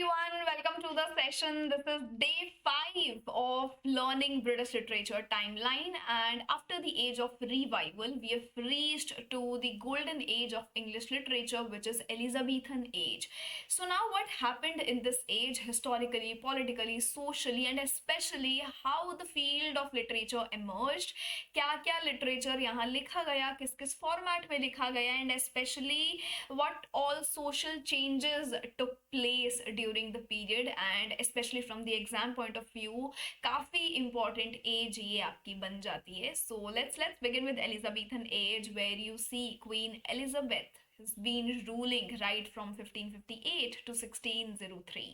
Everyone, welcome to the session. This is day 5 of learning British literature timeline, and after the age of revival, we have reached to the golden age of English literature, which is Elizabethan age. So now what happened in this age historically, politically, socially, and especially how the field of literature emerged, क्या क्या literature यहाँ लिखा गया, किस किस format में लिखा गया, and especially what all social changes took place during the period, and especially from the exam point of view काफी important age ये आपकी बन जाती है. So let's begin with Elizabethan age, where you see Queen Elizabeth has been ruling right from 1558 to 1603.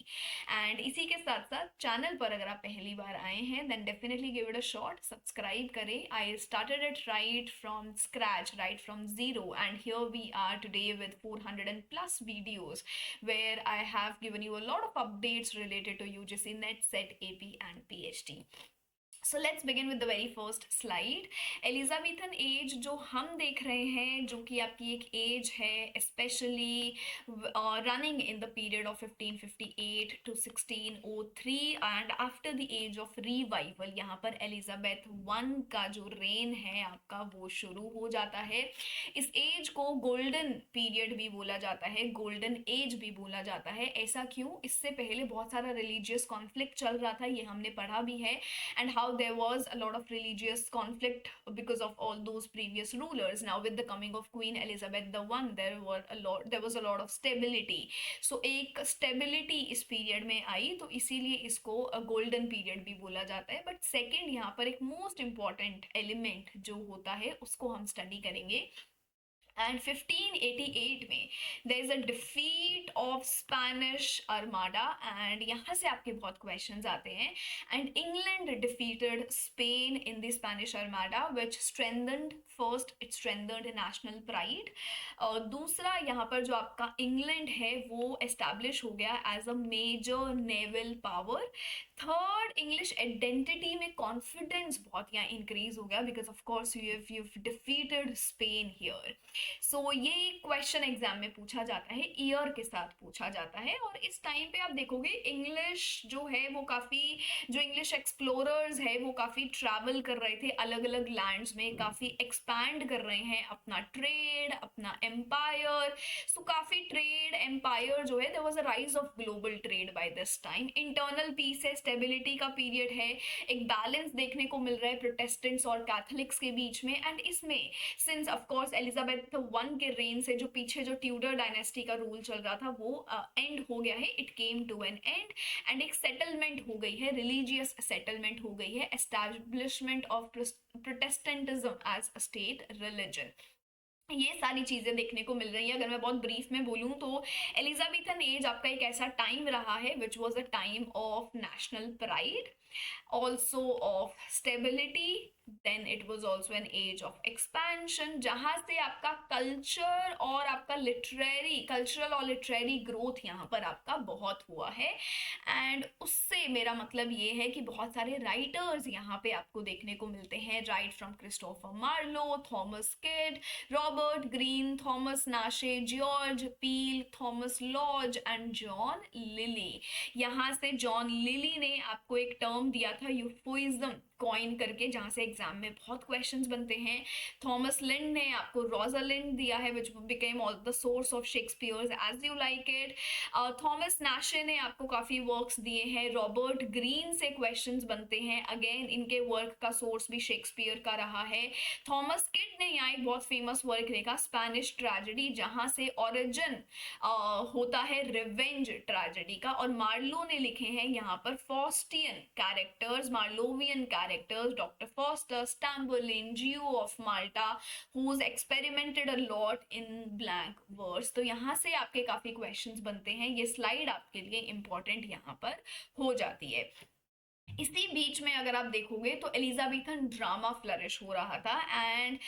And इसी के साथ साथ चैनल पर अगर आप पहली बार आए हैं then definitely give it a shot, subscribe करें. I started it right from scratch, right from zero, and here we are today with 400 and plus videos where I have given you a lot of updates related to UGC NET, SET, AP and PhD. So let's begin with the very first slide. Elizabethan age जो हम देख रहे हैं, जो कि आपकी एक age है specially running in the period of 1558 to 1603 and after the age of revival. यहाँ पर एलिजाबेथ वन का जो रेन है आपका वो शुरू हो जाता है. इस एज को गोल्डन पीरियड भी बोला जाता है, गोल्डन एज भी बोला जाता है. ऐसा क्यों? इससे पहले बहुत सारा रिलीजियस कॉन्फ्लिक्ट चल रहा था, ये हमने पढ़ा भी है, and how there was a lot of religious conflict because of all those previous rulers. Now with the coming of Queen Elizabeth the One, there was a lot of stability. So एक stability इस period में आई, तो इसीलिए इसको golden period भी बोला जाता है. But second यहाँ पर एक most important element जो होता है उसको हम study करेंगे. एंड 1588 में there is a defeat of Spanish Armada, and यहाँ से आपके बहुत क्वेश्चंस आते हैं. And England defeated Spain in the Spanish Armada which strengthened, first it strengthened national pride, और दूसरा यहाँ पर जो आपका इंग्लैंड है वो एस्टैब्लिश हो गया as a major naval power. Third, English identity में कॉन्फिडेंस बहुत यहाँ इंक्रीज हो गया because of course you defeated Spain here. So ये क्वेश्चन एग्जाम में पूछा जाता है, ईयर के साथ पूछा जाता है. और इस टाइम पे आप देखोगे इंग्लिश जो है वो काफ़ी, जो इंग्लिश एक्सप्लोरर्स है वो काफ़ी ट्रैवल कर रहे थे अलग अलग लैंड्स में, काफ़ी एक्सपैंड कर रहे हैं अपना ट्रेड, अपना एम्पायर. सो काफ़ी ट्रेड एम्पायर जो है, there was a rise of global trade by this time. Internal peace है, स्टेबिलिटी का पीरियड है, एक बैलेंस देखने को मिल रहा है प्रोटेस्टेंट्स और कैथलिक्स के बीच में. एंड इसमें since of course Elizabeth one के रेन से जो पीछे जो ट्यूडर डायनेस्टी का रूल चल रहा था वो एंड हो गया है, it came to an end, and एक सेटलमेंट हो गई है, रिलीजियस सेटलमेंट हो गई है, establishment of Protestantism as a state religion. ये सारी चीज़ें देखने को मिल रही है. अगर मैं बहुत ब्रीफ में बोलूँ तो एलिजाबेथन एज आपका एक ऐसा टाइम रहा है which was a time of national pride, also of stability, then it was also an age of expansion, जहाँ से आपका कल्चर और आपका लिटरेरी, कल्चरल और लिटरेरी ग्रोथ यहाँ पर आपका बहुत हुआ है. एंड उससे मेरा मतलब ये है कि बहुत सारे राइटर्स यहाँ पे आपको देखने को मिलते हैं, right from Christopher Marlowe, Thomas Kyd, Robert Greene, Thomas Nashe, George Peele, Thomas Lodge and John Lyly. यहाँ से जॉन लिली ने आपको एक टर्म दिया था यूफोइज्म कॉइन करके, जहाँ से एग्जाम में बहुत क्वेश्चंस बनते हैं. थॉमस लिंड ने आपको रोजालिंड दिया है which became all the source of Shakespeare's As You Like It. Thomas Nashe ने आपको काफ़ी वर्क्स दिए हैं. रॉबर्ट ग्रीन से क्वेश्चंस बनते हैं, अगेन इनके वर्क का सोर्स भी शेक्सपियर का रहा है. थॉमस किड ने यहाँ एक बहुत फेमस वर्क लिखा स्पेनिश ट्रेजेडी, जहाँ से ओरिजिन होता है रिवेंज ट्रेजेडी का. और मार्लो ने लिखे हैं यहाँ पर Faustian characters, Marlovian characters, Doctor Faustus, Tamburlaine, Jew of Malta, who's experimented a lot in blank verse. तो यहाँ से आपके काफी क्वेश्चंस बनते हैं. ये स्लाइड आपके लिए इंपॉर्टेंट यहाँ पर हो जाती है. इसी बीच में अगर आप देखोगे तो एलिजाबेथन ड्रामा फ्लरिश हो रहा था, and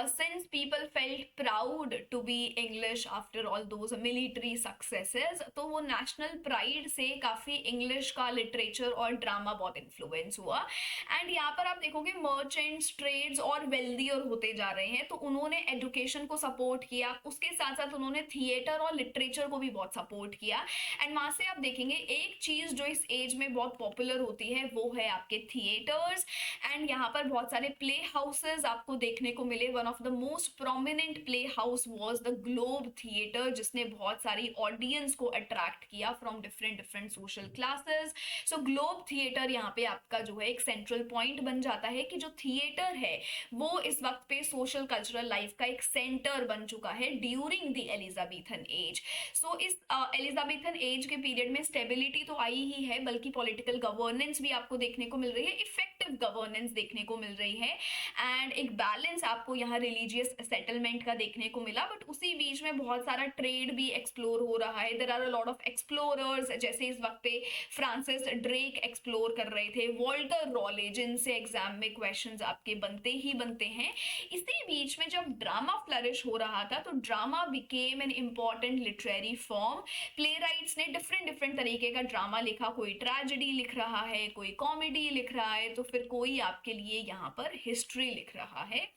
since people felt proud to be English after all those military successes, तो वो नेशनल प्राइड से काफ़ी इंग्लिश का लिटरेचर और ड्रामा बहुत इन्फ्लुएंस हुआ। एंड यहाँ पर आप देखोगे मर्चेंट्स, ट्रेड्स और वेल्दियर होते जा रहे हैं, तो उन्होंने एजुकेशन को सपोर्ट किया, उसके साथ साथ उन्होंने थिएटर और लिटरेचर को भी बहुत सपोर्ट किया। एंड वहाँ से आप देखेंगे एक चीज़ जो इस एज में बहुत पॉपुलर होती है वो है आपके थिएटर्स। एंड यहाँ पर बहुत सारे प्ले हाउसेस आपको देखने को मिले। One of the most prominent play house was the globe theatre, जिसने बहुत सारी ऑडियंस को अट्रैक्ट किया from different different social classes. So globe theatre यहाँ पे आपका जो है एक सेंट्रल पॉइंट बन जाता है कि जो थिएटर है वो इस वक्त पे सोशल कल्चरल लाइफ का एक सेंटर बन चुका है ड्यूरिंग द एलिजाबेथन एज। सो इस एलिजाबेथन एज के पीरियड में स्टेबिलिटी तो आई ही है, बल्कि पॉलिटिकल गवर्नेंस भी आपको देखने को मिल रही है, इफेक्टिव गवर्नेंस देखने को मिल रही है, एंड एक बैलेंस आपको यहाँ रिलीजियस सेटलमेंट का देखने को मिला। बट उसी बीच में बहुत सारा ट्रेड भी एक्सप्लोर हो रहा है। There are a lot of explorers, जैसे इस वक्त पे फ्रांसिस ड्रेक एक्सप्लोर कर रहे थे, वॉल्टर रॉले, जिनसे एग्जाम में क्वेश्चंस आपके बनते ही बनते हैं। इसी बीच में जब ड्रामा फ्लरिश हो रहा था तो drama became an important literary form. Play rights ने डिफरेंट डिफरेंट तरीके का ड्रामा लिखा, कोई ट्रेजेडी लिख रहा है, कोई कॉमेडी लिख रहा है, तो फिर कोई आपके लिए यहाँ पर हिस्ट्री लिख रहा है।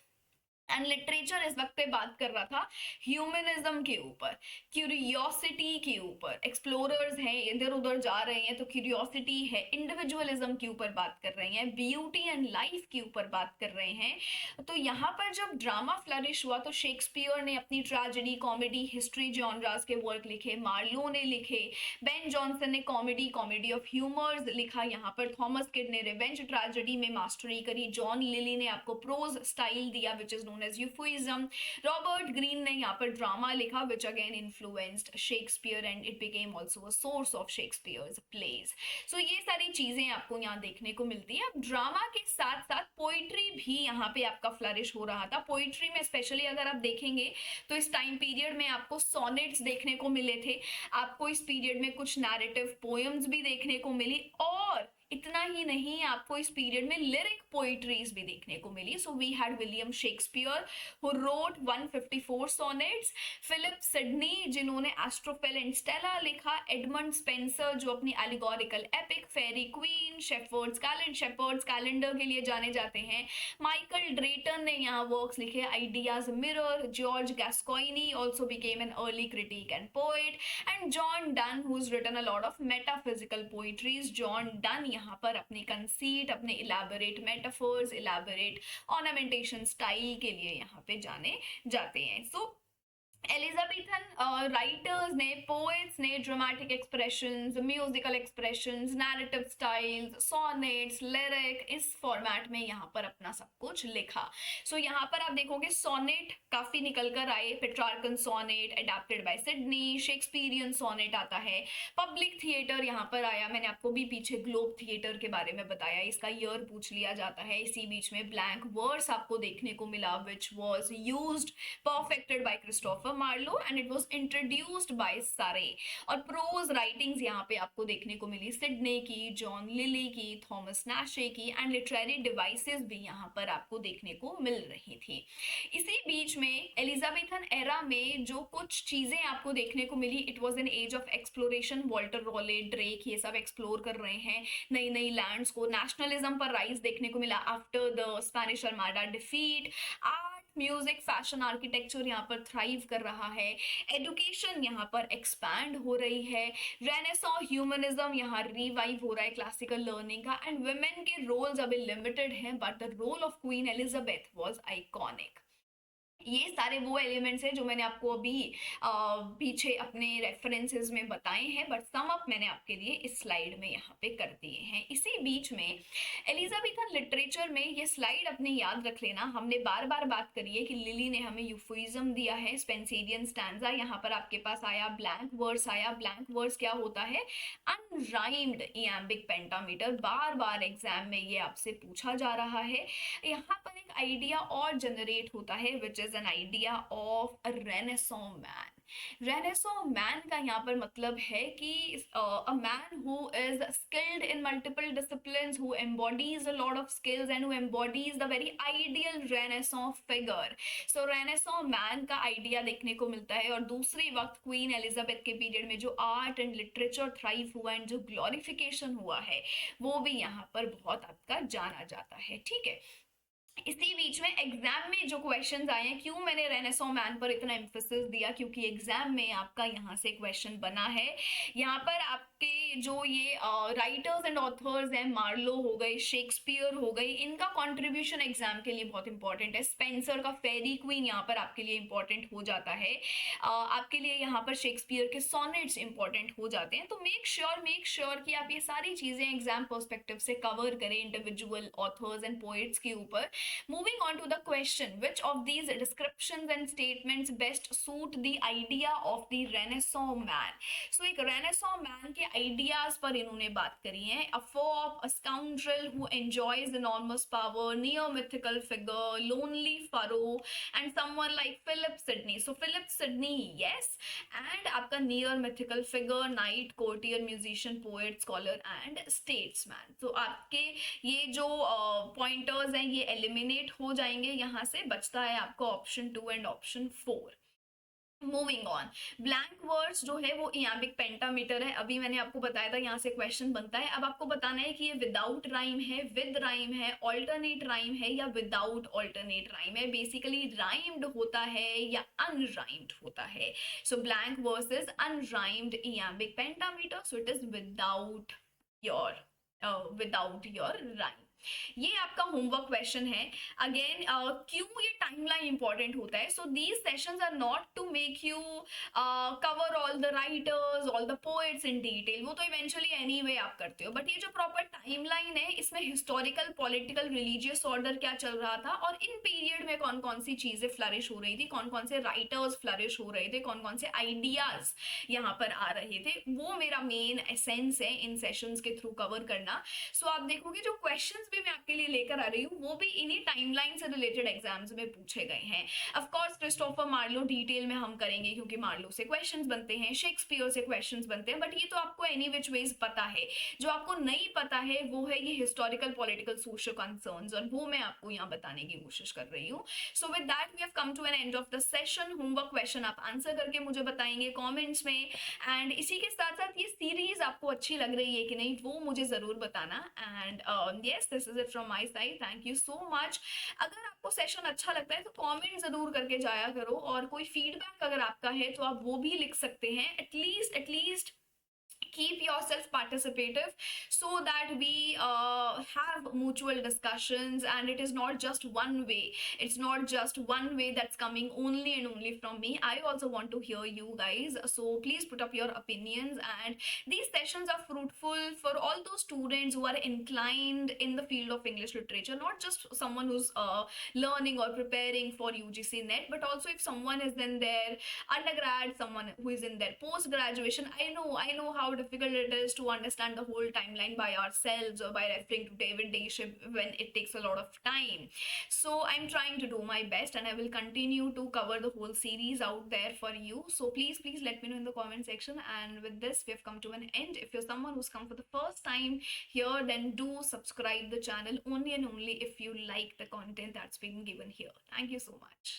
एंड लिटरेचर इस वक्त पे बात कर रहा था ह्यूमनिज्म के ऊपर, क्यूरियोसिटी के ऊपर। एक्सप्लोरर्स हैं, इधर उधर जा रहे हैं, तो क्यूरियोसिटी है। इंडिविजुअलिज्म के ऊपर बात कर रहे हैं, ब्यूटी एंड लाइफ के ऊपर बात कर रहे हैं। तो यहाँ पर जब ड्रामा फ्लरिश हुआ तो शेक्सपियर ने अपनी ट्रेजेडी, कॉमेडी, हिस्ट्री जॉनरास के वर्क लिखे, मार्लो ने लिखे, बेन जॉनसन ने कॉमेडी, कॉमेडी ऑफ ह्यूमर्स लिखा, यहाँ पर थॉमस किड ने रिवेंज ट्रेजेडी में मास्टरी करी, जॉन लिली ने आपको प्रोज स्टाइल दिया which is known as euphuism. Robert Greene ने यहाँ पर ड्रामा लिखा which again influenced Shakespeare and it became also a source of Shakespeare's plays. So ये सारी चीजें आपको यहाँ देखने को मिलती है। अब ड्रामा के साथ साथ पोइट्री भी यहाँ पे आपका फ्लरिश हो रहा था। पोइट्री में स्पेशली अगर आप देखेंगे तो इस टाइम पीरियड में आपको सोनेट्स देखने को मिले थे, आपको इस पीरियड में कुछ नैरेटिव पोएम्स भी देखने को मिली, और इतना ही नहीं, आपको इस पीरियड में लिरिक पोइट्रीज भी देखने को मिली। So we had William Shakespeare who wrote 154 sonnets, Philip Sidney जिन्होंने एस्ट्रोफेल एंड स्टेला लिखा, एडमंड स्पेंसर जो अपनी allegorical epic Faerie Queene, Shepherd's Calendar के लिए जाने जाते हैं, माइकल ड्रेटन ने यहाँ वर्क्स लिखे, Idea's Mirror, George Gascoigne also became an early critic and poet, and John Donne who has written a lot of metaphysical poetries. John Donne यहाँ पर अपनी कंसीट, अपने elaborate metaphors, elaborate ornamentation style के लिए यहाँ पे जाने जाते हैं। सो एलिजाबेथन राइटर्स ने, पोएट्स ने dramatic expressions, musical expressions, narrative styles, sonnets, lyric, इस फॉर्मेट में यहाँ पर अपना सब कुछ लिखा। सो यहाँ पर आप देखोगे सोनेट काफी निकल कर आए, Petrarchan sonnet adapted by Sidney, Shakespearean sonnet आता है, पब्लिक थिएटर यहाँ पर आया। मैंने आपको भी पीछे ग्लोब थिएटर के बारे में बताया, इसका ईयर पूछ लिया जाता है। इसी बीच में ब्लैंक वर्स आपको देखने को मिला which was used, perfected by Christopher Marlowe and it was introduced by Surrey. और प्रोज राइटिंग्स यहाँ पे आपको देखने को मिली, सिडने की, जॉन लिली की, थॉमस नैशे की, एंड लिटरेरी डिवाइसेस भी यहाँ पर आपको देखने को मिल रही थी। इसी बीच में एलिजाबेथन एरा में जो कुछ चीजें आपको देखने को मिली, it was an age of exploration. Walter Raleigh, Drake, ये सब एक्सप्लोर कर रहे हैं नई नई लैंड्स को। नेशनलिज्म पर राइज देखने को मिला after the Spanish armada defeat. Music, fashion, architecture यहाँ पर थ्राइव कर रहा है। एजुकेशन यहाँ पर एक्सपैंड हो रही है। रेनेसां ह्यूमनिज्म यहाँ रिवाइव हो रहा है क्लासिकल लर्निंग का। एंड वुमेन के रोल्स अभी लिमिटेड हैं, but the role of Queen Elizabeth was iconic. ये सारे वो एलिमेंट्स हैं जो मैंने आपको अभी पीछे अपने रेफरेंसेस में बताए हैं, बट सम अप मैंने आपके लिए इस स्लाइड में यहाँ पे कर दिए हैं। इसी बीच में एलिजाबेथन लिटरेचर में ये स्लाइड अपने याद रख लेना, हमने बार बार बात करी है कि लिली ने हमें यूफोइज्म दिया है, स्पेंसेरियन स्टैंजा यहाँ पर आपके पास आया, ब्लैंक वर्स आया। ब्लैंक वर्स क्या होता है? Unrhymed iambic pentameter. बार बार एग्जाम में ये आपसे पूछा जा रहा है। यहाँ पर एक आइडिया और जनरेट होता है which is an idea of a Renaissance man. Renaissance man का यहाँ पर मतलब है कि a man who is skilled in multiple disciplines, who embodies a lot of skills and who embodies the very ideal renaissance figure. So renaissance man का idea देखने को मिलता है। और दूसरी वक्त क्वीन एलिजाबेथ के पीरियड में जो आर्ट एंड लिटरेचर थ्राइव हुआ एंड जो ग्लोरिफिकेशन हुआ है वो भी यहाँ पर बहुत आपका जाना जाता है। ठीक है, इसी बीच में एग्जाम में जो क्वेश्चंस आए हैं, क्यों मैंने रेनेसो मैन पर इतना एम्फोसिस दिया, क्योंकि एग्जाम में आपका यहाँ से क्वेश्चन बना है। यहाँ पर आपके जो ये राइटर्स एंड ऑथर्स हैं, मार्लो हो गए, शेक्सपियर हो गई, इनका कंट्रीब्यूशन एग्जाम के लिए बहुत इंपॉर्टेंट है। स्पेंसर का फेरी क्वीन यहाँ पर आपके लिए इंपॉर्टेंट हो जाता है। आपके लिए यहाँ पर शेक्सपियर के सोनेट्स इंपॉर्टेंट हो जाते हैं। तो मेक श्योर कि आप ये सारी चीजें एग्जाम पर्सपेक्टिव से कवर करें इंडिविजुअल ऑथर्स एंड पोएट्स के ऊपर। Moving on to the question, which of these descriptions and statements best suit the idea of the Renaissance man? So एक Renaissance man के ideas पर इन्होंने बात करी है। A fop, a scoundrel who enjoys enormous power, near mythical figure, lonely furrow, and someone like Philip Sidney. So Philip Sidney, yes, and आपका near mythical figure, knight, courtier, musician, poet, scholar, and statesman. तो आपके ये जो pointers हैं ये eliminate हो जाएंगे। यहाँ से बचता है आपको option 2 and option 4। Moving on, blank words जो है वो इयाम्बिक पेंटामीटर है। अभी मैंने आपको बताया था यहाँ से क्वेश्चन बनता है। अब आपको बताना है कि ये विदाउट राइम है, विद राइम है, ऑल्टरनेट राइम है या विदाउट ऑल्टरनेट राइम है। बेसिकली राइम्ड होता है या अनराइम्ड होता है। So blank words is unrhymed iambic pentameter, so it is without your rhyme. ये आपका होमवर्क क्वेश्चन है। अगेन क्यों ये टाइमलाइन इंपॉर्टेंट होता है? So these sessions are not to make you cover all the writers, all the poets in detail, वो तो eventually anyway आप करते हो। बट ये जो प्रॉपर टाइमलाइन है इसमें हिस्टोरिकल, पॉलिटिकल, रिलीजियस ऑर्डर क्या चल रहा था और इन पीरियड में कौन कौन सी चीजें फ्लरिश हो रही थी, कौन कौन से राइटर्स फ्लरिश हो रहे थे, कौन कौन से आइडियाज यहाँ पर आ रहे थे, वो मेरा मेन एसेंस है इन सेशंस के थ्रू कवर करना। सो आप देखोगे जो क्वेश्चंस भी मैं आपके लिए लेकर आ रही हूँ वो भी इन्हीं टाइमलाइन से रिलेटेड एग्जाम्स में पूछे गए हैं। Of course Christopher Marlowe detail में हम करेंगे क्योंकि मार्लो से क्वेश्चंस बनते हैं, शेक्सपियर से क्वेश्चंस बनते हैं, बट ये तो आपको एनी विच वेज पता है। जो आपको नहीं पता है वो है ये हिस्टोरिकल, पॉलिटिकल, सोशल कंसर्न्स, और वो मैं आपको यहाँ बताने की कोशिश कर रही हूँ। So with that we have come to an end of the session. Homework question आप आंसर करके मुझे बताएंगे कॉमेंट्स में, एंड इसी के साथ साथ ये सीरीज आपको अच्छी लग रही है कि नहीं वो मुझे जरूर बताना। And yes, this is it from my side, thank you so much. अगर आपको सेशन अच्छा लगता है तो कमेंट जरूर करके जाया करो, और कोई फीडबैक अगर आपका है तो आप वो भी लिख सकते हैं। At least keep yourself participative so that we have mutual discussions, and it is not just one way, it's not just one way that's coming only and only from me. I also want to hear you guys, so please put up your opinions, and these sessions are fruitful for all those students who are inclined in the field of English literature, not just someone who's learning or preparing for UGC net, but also if someone is in their undergrad, someone who is in their post graduation. I know how difficult it is to understand the whole timeline by ourselves or by referring to David Daship when it takes a lot of time. So I'm trying to do my best, and I will continue to cover the whole series out there for you. So please let me know in the comment section. And with this we have come to an end. If you're someone who's come for the first time here, then do subscribe the channel only and only if you like the content that's being given here. Thank you so much.